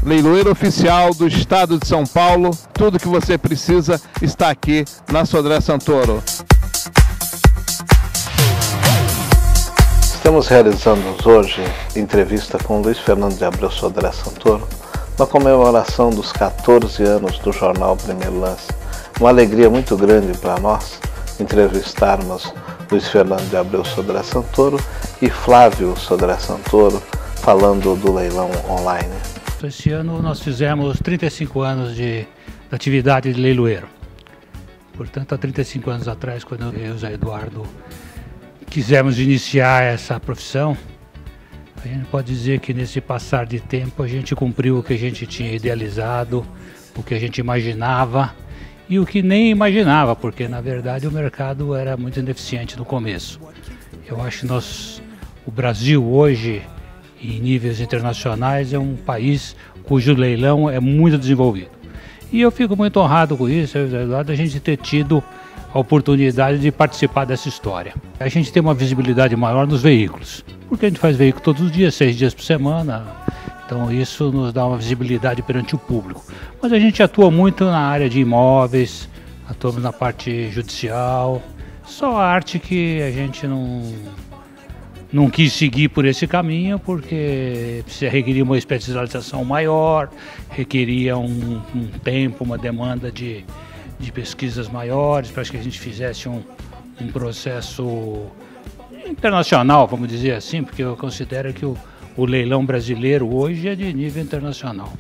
leiloeiro oficial do estado de São Paulo. Tudo que você precisa está aqui na Sodré Santoro. Estamos realizando hoje entrevista com Luiz Fernando de Abreu Sodré Santoro, na comemoração dos 14 anos do jornal Primeiro Lance. Uma alegria muito grande para nós entrevistarmos Luiz Fernando de Abreu Sodré Santoro e Flávio Sodré Santoro, falando do leilão online. Esse ano nós fizemos 35 anos de atividade de leiloeiro. Portanto, há 35 anos atrás, quando eu e o Zé Eduardo quisemos iniciar essa profissão, a gente pode dizer que nesse passar de tempo a gente cumpriu o que a gente tinha idealizado, o que a gente imaginava e o que nem imaginava, porque na verdade o mercado era muito ineficiente no começo. Eu acho que o Brasil hoje, em níveis internacionais, é um país cujo leilão é muito desenvolvido. E eu fico muito honrado com isso, a gente ter tido a oportunidade de participar dessa história. A gente tem uma visibilidade maior nos veículos, porque a gente faz veículo todos os dias, 6 dias por semana, então isso nos dá uma visibilidade perante o público. Mas a gente atua muito na área de imóveis, atuamos na parte judicial, só a arte que a gente não quis seguir por esse caminho, porque requeria uma especialização maior, requeria um tempo, uma demanda de pesquisas maiores, para que a gente fizesse um processo internacional, vamos dizer assim, porque eu considero que o leilão brasileiro hoje é de nível internacional.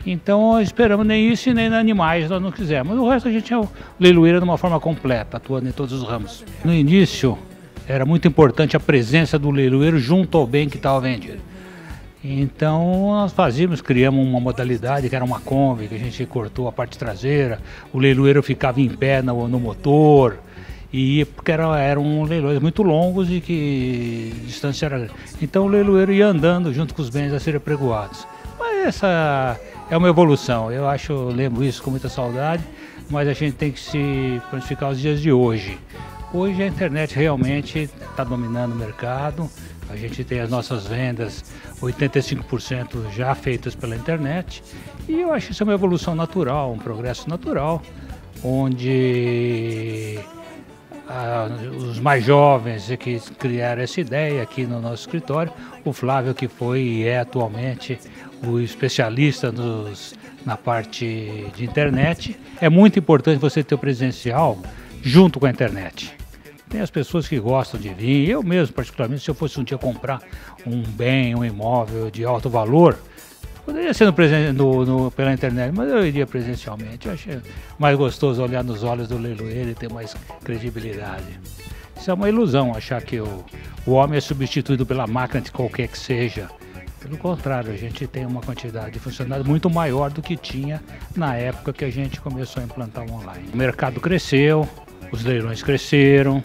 Então esperamos nem isso e nem animais nós não quisemos. O resto a gente é o leiloeiro de uma forma completa, atuando em todos os ramos. No início era muito importante a presença do leiloeiro junto ao bem que estava vendido. Então nós criamos uma modalidade que era uma Kombi, que a gente cortou a parte traseira, o leiloeiro ficava em pé no motor, porque eram leilões muito longos e que a distância era grande. Então o leiloeiro ia andando junto com os bens a serem apregoados. Mas essa é uma evolução, eu lembro isso com muita saudade, mas a gente tem que se planificar os dias de hoje. Hoje a internet realmente está dominando o mercado, a gente tem as nossas vendas 85% já feitas pela internet e eu acho que isso é uma evolução natural, um progresso natural, onde os mais jovens é que criaram essa ideia aqui no nosso escritório, o Flávio que foi e é atualmente o especialista na parte de internet. É muito importante você ter o presencial junto com a internet. Tem as pessoas que gostam de vir, eu mesmo particularmente, se eu fosse um dia comprar um bem, um imóvel de alto valor, poderia ser pela internet, mas eu iria presencialmente. Eu achei mais gostoso olhar nos olhos do leiloeiro e ter mais credibilidade. Isso é uma ilusão, achar que o homem é substituído pela máquina de qualquer que seja. Pelo contrário, a gente tem uma quantidade de funcionários muito maior do que tinha na época que a gente começou a implantar o online. O mercado cresceu, os leilões cresceram,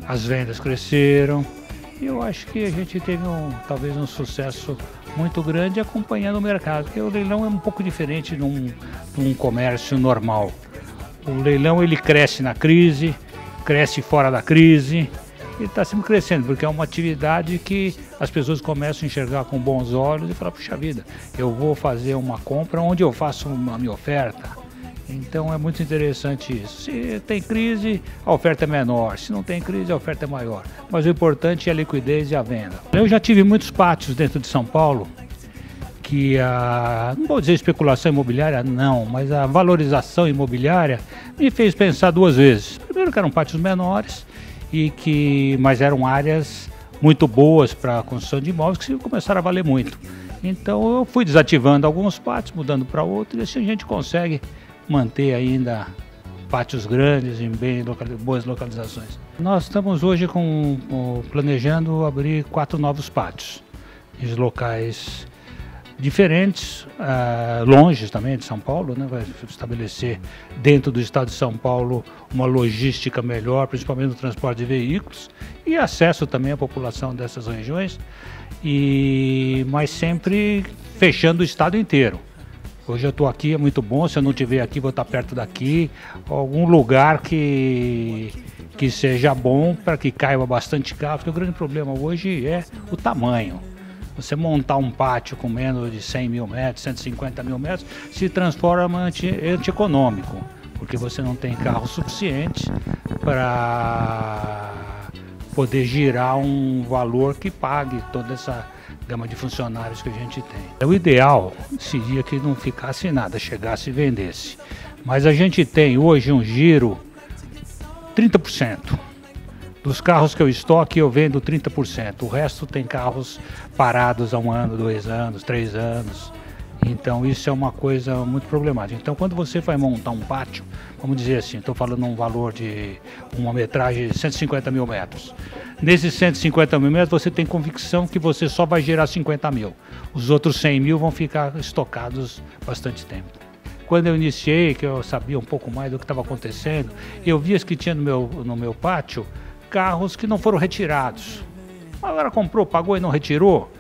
as vendas cresceram e eu acho que a gente teve talvez um sucesso muito grande acompanhando o mercado, porque o leilão é um pouco diferente de um comércio normal. O leilão ele cresce na crise, cresce fora da crise e está sempre crescendo, porque é uma atividade que as pessoas começam a enxergar com bons olhos e falar, puxa vida, eu vou fazer uma compra onde eu faço a minha oferta. Então é muito interessante isso. Se tem crise, a oferta é menor. Se não tem crise, a oferta é maior. Mas o importante é a liquidez e a venda. Eu já tive muitos pátios dentro de São Paulo que não vou dizer especulação imobiliária, não, mas a valorização imobiliária me fez pensar 2 vezes. Primeiro que eram pátios menores, mas eram áreas muito boas para a construção de imóveis que começaram a valer muito. Então eu fui desativando alguns pátios, mudando para outros, e assim a gente consegue manter ainda pátios grandes em boas localizações. Nós estamos hoje planejando abrir 4 novos pátios em locais diferentes, longe também de São Paulo, né? Vai estabelecer dentro do estado de São Paulo uma logística melhor, principalmente no transporte de veículos e acesso também à população dessas regiões, mas sempre fechando o estado inteiro. Hoje eu estou aqui, é muito bom, se eu não estiver aqui vou estar perto daqui, algum lugar que seja bom para que caiba bastante carro, porque o grande problema hoje é o tamanho. Você montar um pátio com menos de 100 mil metros, 150 mil metros, se transforma antieconômico, porque você não tem carro suficiente para poder girar um valor que pague toda essa gama de funcionários que a gente tem. O ideal seria que não ficasse nada, chegasse e vendesse. Mas a gente tem hoje um giro 30%. Dos carros que eu estoque, eu vendo 30%. O resto tem carros parados há 1 ano, 2 anos, 3 anos. Então isso é uma coisa muito problemática. Então quando você vai montar um pátio, vamos dizer assim, estou falando um valor de uma metragem de 150 mil metros. Nesses 150 mil metros você tem convicção que você só vai gerar 50 mil. Os outros 100 mil vão ficar estocados bastante tempo. Quando eu iniciei, que eu sabia um pouco mais do que estava acontecendo, eu via que tinha no meu pátio carros que não foram retirados. Agora comprou, pagou e não retirou.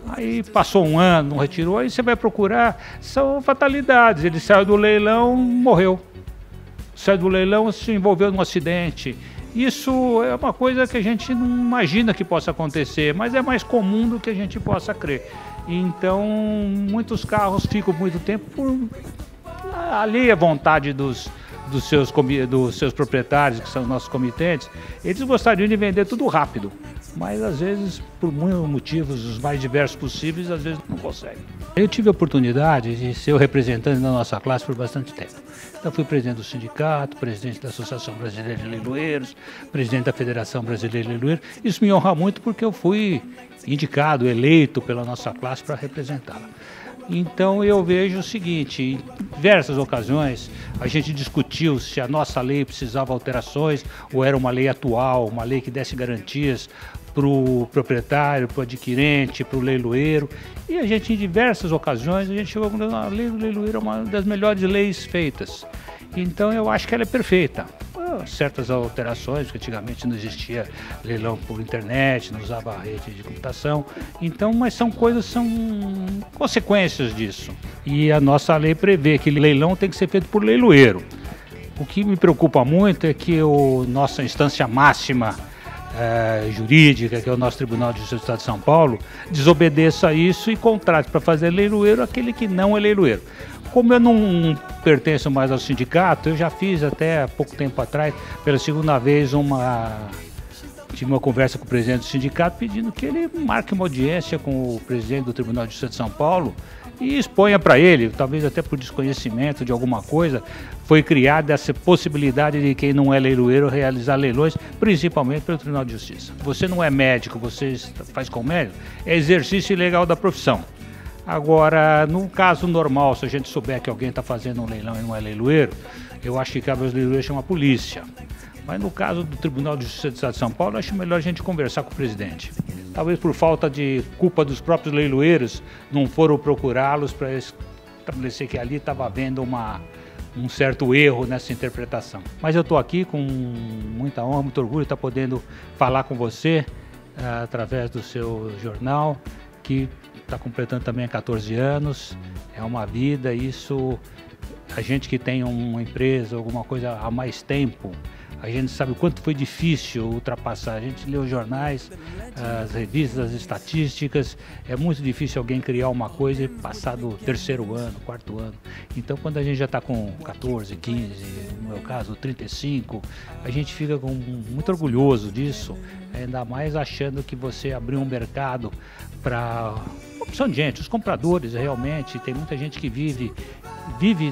Aí passou 1 ano, não retirou, aí você vai procurar, são fatalidades. Ele saiu do leilão, morreu. Saiu do leilão, se envolveu num acidente. Isso é uma coisa que a gente não imagina que possa acontecer, mas é mais comum do que a gente possa crer. Então, muitos carros ficam muito tempo por alheia à vontade dos seus proprietários, que são os nossos comitentes. Eles gostariam de vender tudo rápido, mas às vezes, por muitos motivos, os mais diversos possíveis, às vezes não conseguem. Eu tive a oportunidade de ser o representante da nossa classe por bastante tempo. Então fui presidente do sindicato, presidente da Associação Brasileira de Leiloeiros, presidente da Federação Brasileira de Leiloeiros. Isso me honra muito porque eu fui indicado, eleito pela nossa classe para representá-la. Então eu vejo o seguinte, em diversas ocasiões a gente discutiu se a nossa lei precisava alterações ou era uma lei atual, uma lei que desse garantias para o proprietário, para o adquirente, para o leiloeiro. E a gente, em diversas ocasiões, a gente chegou a lei do leiloeiro é uma das melhores leis feitas. Então eu acho que ela é perfeita. Certas alterações, porque antigamente não existia leilão por internet, não usava a rede de computação. Então, mas são consequências disso. E a nossa lei prevê que leilão tem que ser feito por leiloeiro. O que me preocupa muito é que nossa instância máxima jurídica, que é o nosso Tribunal de Justiça do Estado de São Paulo, desobedeça a isso e contrate para fazer leiloeiro aquele que não é leiloeiro. Como eu não pertenço mais ao sindicato, eu já fiz até há pouco tempo atrás, pela segunda vez, tive uma conversa com o presidente do sindicato pedindo que ele marque uma audiência com o presidente do Tribunal de Justiça de São Paulo e exponha para ele, talvez até por desconhecimento de alguma coisa, foi criada essa possibilidade de quem não é leiloeiro realizar leilões, principalmente pelo Tribunal de Justiça. Você não é médico, você faz comércio, é exercício ilegal da profissão. Agora, no caso normal, se a gente souber que alguém está fazendo um leilão e não é leiloeiro, eu acho que cabe aos leiloeiros chamar a polícia. Mas no caso do Tribunal de Justiça do Estado de São Paulo, acho melhor a gente conversar com o presidente. Talvez por falta de culpa dos próprios leiloeiros, não foram procurá-los para estabelecer que ali estava havendo um certo erro nessa interpretação. Mas eu estou aqui com muita honra, muito orgulho de estar podendo falar com você através do seu jornal, que está completando também 14 anos, é uma vida, isso, a gente que tem uma empresa, alguma coisa há mais tempo, a gente sabe o quanto foi difícil ultrapassar, a gente lê os jornais, as revistas, as estatísticas, é muito difícil alguém criar uma coisa e passar do 3º ano, 4º ano. Então quando a gente já está com 14, 15, no meu caso 35, a gente fica muito orgulhoso disso, ainda mais achando que você abriu um mercado para opção de gente, os compradores realmente, tem muita gente que vive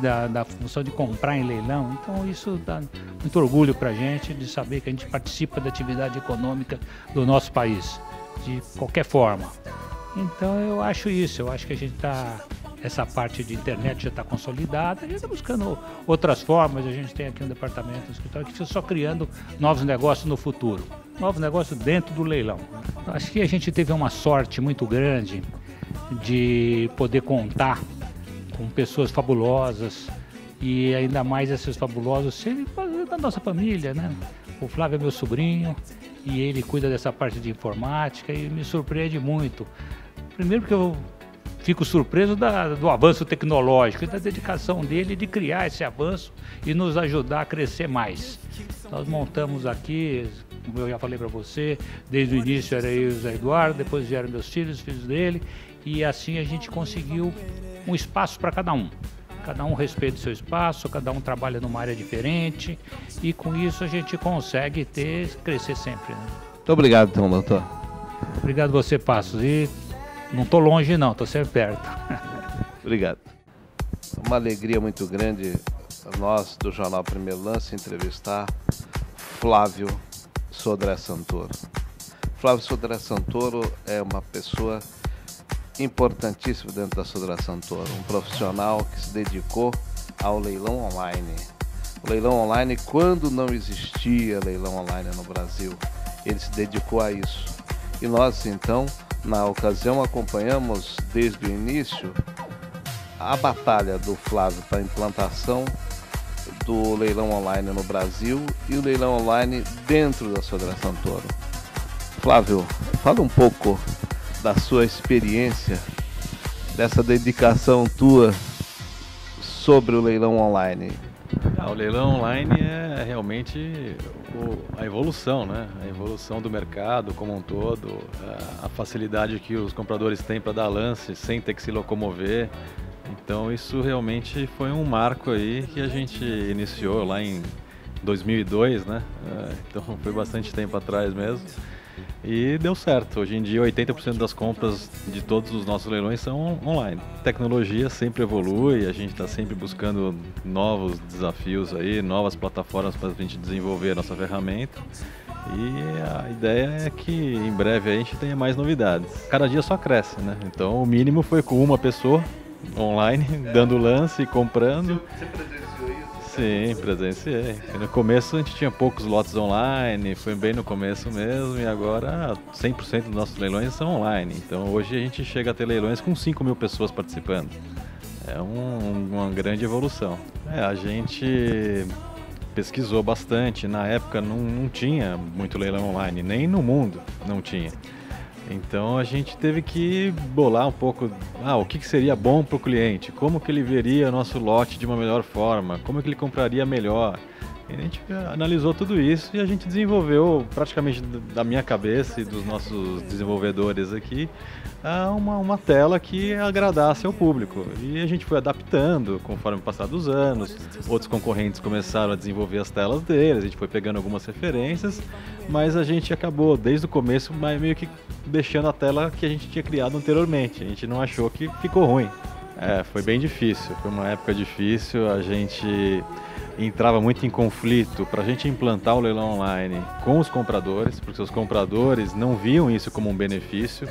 da função de comprar em leilão, então isso dá muito orgulho para a gente de saber que a gente participa da atividade econômica do nosso país, de qualquer forma. Então eu acho isso, eu acho que a gente essa parte de internet já está consolidada, a gente está buscando outras formas, a gente tem aqui um departamento, um escritório que fica só criando novos negócios no futuro, novos negócios dentro do leilão. Acho que a gente teve uma sorte muito grande de poder contar com pessoas fabulosas e ainda mais esses fabulosos serem da nossa família, né? O Flávio é meu sobrinho e ele cuida dessa parte de informática e me surpreende muito. Primeiro porque eu fico surpreso do avanço tecnológico e da dedicação dele de criar esse avanço e nos ajudar a crescer mais. Nós montamos aqui como eu já falei para você, desde o início era eu e o Zé Eduardo, depois vieram meus filhos, os filhos dele, e assim a gente conseguiu um espaço para cada um. Cada um respeita o seu espaço, cada um trabalha numa área diferente, e com isso a gente consegue crescer sempre, né? Muito obrigado, então, doutor. Obrigado você, Passos, e não estou longe não, estou sempre perto. Obrigado. Uma alegria muito grande nós do Jornal Primeiro Lance entrevistar Flávio Sodré Santoro. Flávio Sodré Santoro é uma pessoa importantíssima dentro da Sodré Santoro, um profissional que se dedicou ao leilão online. O leilão online, quando não existia leilão online no Brasil, ele se dedicou a isso. E nós, então, na ocasião, acompanhamos desde o início a batalha do Flávio para a implantação do leilão online no Brasil e o leilão online dentro da Sodré Santoro. Flávio, fala um pouco da sua experiência, dessa dedicação tua sobre o leilão online. O leilão online é realmente a evolução, né? A evolução do mercado como um todo, a facilidade que os compradores têm para dar lance sem ter que se locomover. Então isso realmente foi um marco aí que a gente iniciou lá em 2002, né? Então foi bastante tempo atrás mesmo. E deu certo. Hoje em dia 80% das compras de todos os nossos leilões são online. A tecnologia sempre evolui, a gente está sempre buscando novos desafios aí, novas plataformas para a gente desenvolver a nossa ferramenta. E a ideia é que em breve a gente tenha mais novidades. Cada dia só cresce, né? Então o mínimo foi com uma pessoa online, dando lance e comprando. Você presenciou isso? Sim, presenciei. No começo a gente tinha poucos lotes online, foi bem no começo mesmo, e agora 100% dos nossos leilões são online. Então hoje a gente chega a ter leilões com 5 mil pessoas participando. É uma grande evolução. A gente pesquisou bastante, na época não tinha muito leilão online, nem no mundo não tinha. Então a gente teve que bolar um pouco, o que seria bom para o cliente, como que ele veria o nosso lote de uma melhor forma, como que ele compraria melhor. E a gente analisou tudo isso e a gente desenvolveu praticamente da minha cabeça e dos nossos desenvolvedores aqui uma tela que agradasse ao público. E a gente foi adaptando conforme o passar dos anos, outros concorrentes começaram a desenvolver as telas deles, a gente foi pegando algumas referências, mas a gente acabou desde o começo meio que deixando a tela que a gente tinha criado anteriormente, a gente não achou que ficou ruim. Foi bem difícil, foi uma época difícil, a gente entrava muito em conflito para a gente implantar o leilão online com os compradores, porque os compradores não viam isso como um benefício.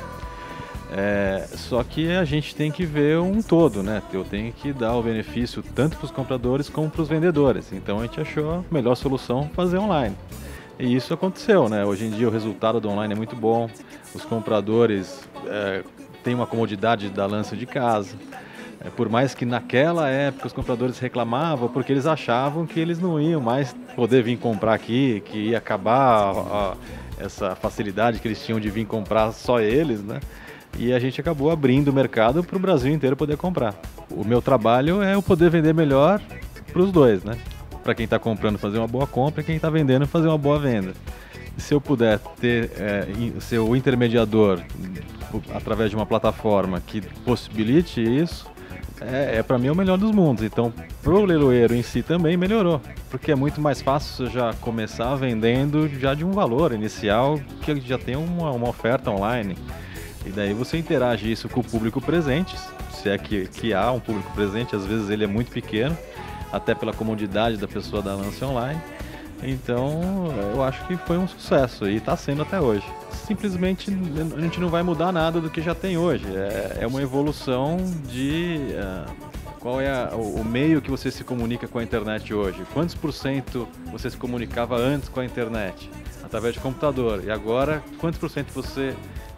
Só que a gente tem que ver um todo, né? Eu tenho que dar o benefício tanto para os compradores como para os vendedores. Então a gente achou a melhor solução fazer online. E isso aconteceu, né? Hoje em dia o resultado do online é muito bom. Os compradores têm uma comodidade da lance de casa. Por mais que naquela época os compradores reclamavam porque eles achavam que eles não iam mais poder vir comprar aqui, que ia acabar essa facilidade que eles tinham de vir comprar só eles, né? E a gente acabou abrindo o mercado para o Brasil inteiro poder comprar. O meu trabalho é eu poder vender melhor para os dois, né? Para quem está comprando fazer uma boa compra e quem está vendendo fazer uma boa venda. E se eu puder ser o intermediador através de uma plataforma que possibilite isso, para mim é o melhor dos mundos. Então, para o leiloeiro em si também melhorou, porque é muito mais fácil você já começar vendendo já de um valor inicial que já tem uma oferta online. E daí você interage isso com o público presente, se é que há um público presente, às vezes ele é muito pequeno, até pela comodidade da pessoa da lance online. Então eu acho que foi um sucesso e está sendo até hoje. Simplesmente a gente não vai mudar nada do que já tem hoje, é uma evolução de qual é o meio que você se comunica com a internet hoje. Quantos por cento você se comunicava antes com a internet? Através de computador. E agora, quantos por cento você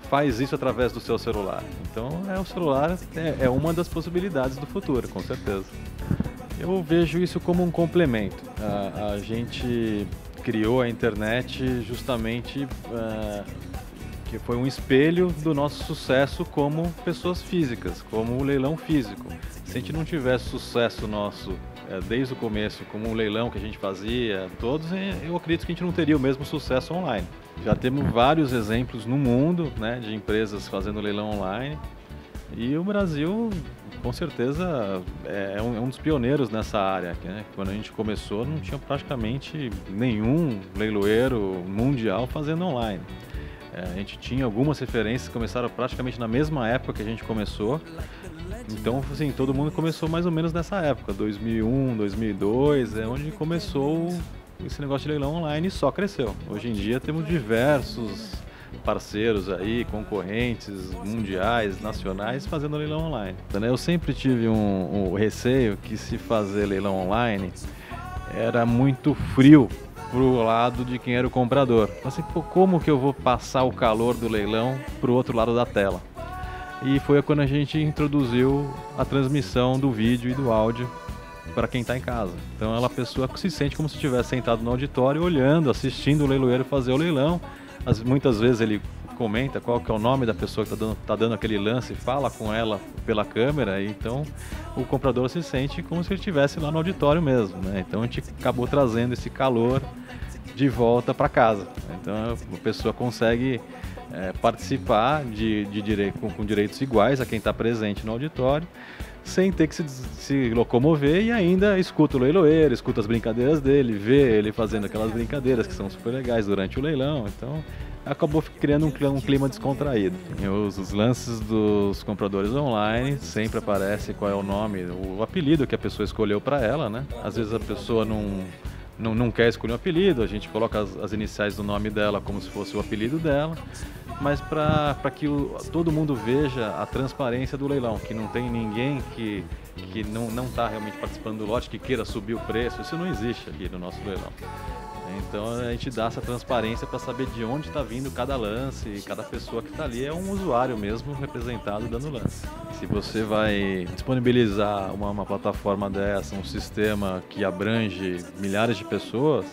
faz isso através do seu celular? Então o celular é uma das possibilidades do futuro, com certeza. Eu vejo isso como um complemento. A gente criou a internet justamente que foi um espelho do nosso sucesso como pessoas físicas, como o leilão físico. Se a gente não tivesse sucesso nosso desde o começo, como um leilão que a gente fazia, todos, eu acredito que a gente não teria o mesmo sucesso online. Já temos vários exemplos no mundo, né, de empresas fazendo leilão online, e o Brasil, com certeza, é um dos pioneiros nessa área, né? Quando a gente começou, não tinha praticamente nenhum leiloeiro mundial fazendo online. A gente tinha algumas referências que começaram praticamente na mesma época que a gente começou. Então, assim, todo mundo começou mais ou menos nessa época, 2001, 2002, é onde começou esse negócio de leilão online e só cresceu. Hoje em dia temos diversos parceiros aí, concorrentes mundiais, nacionais, fazendo leilão online. Eu sempre tive um receio que se fazer leilão online era muito frio pro lado de quem era o comprador. Assim, pô, como que eu vou passar o calor do leilão pro outro lado da tela? E foi quando a gente introduziu a transmissão do vídeo e do áudio para quem está em casa. Então a pessoa se sente como se estivesse sentado no auditório, olhando, assistindo o leiloeiro fazer o leilão. Muitas vezes ele comenta qual que é o nome da pessoa que está dando aquele lance, fala com ela pela câmera, e então o comprador se sente como se ele estivesse lá no auditório mesmo, né? Então a gente acabou trazendo esse calor de volta para casa. Então a pessoa consegue participar com direitos iguais a quem está presente no auditório, sem ter que se locomover, e ainda escuta o leiloeiro, escuta as brincadeiras dele, vê ele fazendo aquelas brincadeiras que são super legais durante o leilão. Então acabou criando um clima descontraído. Os lances dos compradores online sempre aparece qual é o nome, o apelido que a pessoa escolheu para ela, né? Às vezes a pessoa não quer escolher um apelido, a gente coloca as iniciais do nome dela como se fosse o apelido dela, mas para que todo mundo veja a transparência do leilão, que não tem ninguém que não está realmente participando do lote, que queira subir o preço. Isso não existe aqui no nosso leilão. Então a gente dá essa transparência para saber de onde está vindo cada lance, e cada pessoa que está ali é um usuário mesmo representado dando lance. Se você vai disponibilizar uma plataforma dessa, um sistema que abrange milhares de pessoas,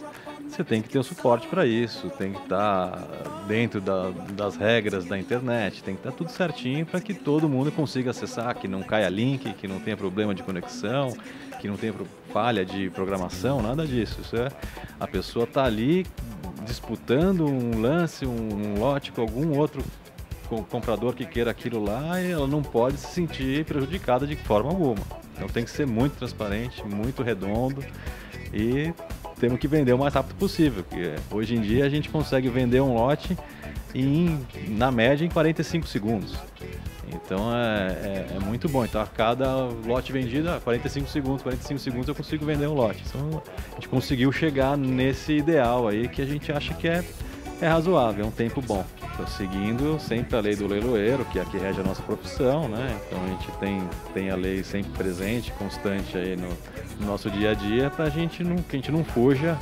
você tem que ter o suporte para isso, tem que estar dentro das regras da internet, tem que estar tudo certinho para que todo mundo consiga acessar, que não caia link, que não tenha problema de conexão, que não tenha falha de programação, nada disso. A pessoa está ali disputando um lance, um lote com algum outro comprador que queira aquilo lá, e ela não pode se sentir prejudicada de forma alguma. Então tem que ser muito transparente, muito redondo, e temos que vender o mais rápido possível, porque hoje em dia a gente consegue vender um lote na média em 45 segundos. Então é muito bom. Então a cada lote vendido, 45 segundos eu consigo vender um lote. Então a gente conseguiu chegar nesse ideal aí que a gente acha que é razoável, é um tempo bom. Então, seguindo sempre a lei do leiloeiro, que é a que rege a nossa profissão, né? Então a gente tem a lei sempre presente, constante aí no nosso dia a dia, para que a gente não fuja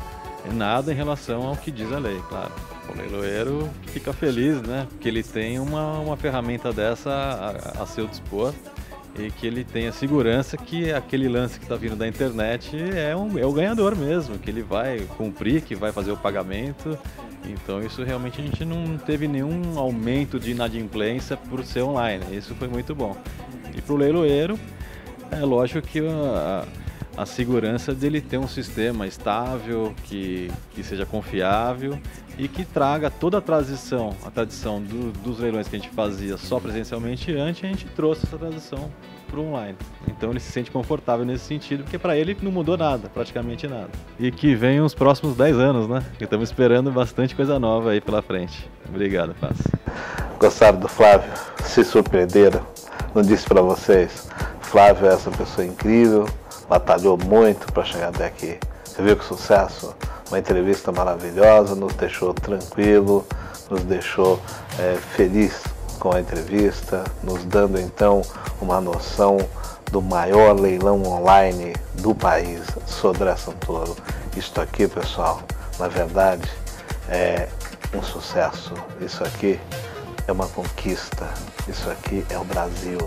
nada em relação ao que diz a lei, claro. O leiloeiro fica feliz, né? Porque ele tem uma ferramenta dessa a seu dispor, e que ele tenha segurança que aquele lance que está vindo da internet é o ganhador mesmo, que ele vai cumprir, que vai fazer o pagamento. Então isso realmente a gente não teve nenhum aumento de inadimplência por ser online, isso foi muito bom. E para o leiloeiro, é lógico que a segurança dele ter um sistema estável, que seja confiável e que traga toda a tradição dos leilões que a gente fazia só presencialmente antes, a gente trouxe essa tradição para o online. Então ele se sente confortável nesse sentido, porque para ele não mudou nada, praticamente nada. E que venham os próximos 10 anos, né? Que estamos esperando bastante coisa nova aí pela frente. Obrigado, Paz. Gostaram do Flávio? Se surpreenderam? Não disse para vocês? Flávio é essa pessoa incrível, batalhou muito para chegar até aqui. Você viu que sucesso? Uma entrevista maravilhosa, nos deixou tranquilo, nos deixou feliz com a entrevista, nos dando então uma noção do maior leilão online do país, Sodré Santoro. Isto aqui, pessoal, na verdade é um sucesso. Isso aqui é uma conquista. Isso aqui é o Brasil.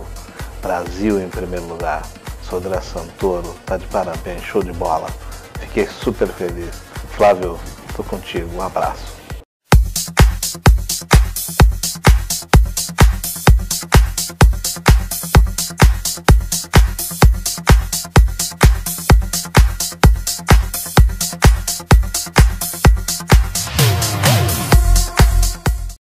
Brasil em primeiro lugar. Sodré Santoro, tá de parabéns, show de bola. Fiquei super feliz. Flávio, tô contigo, um abraço.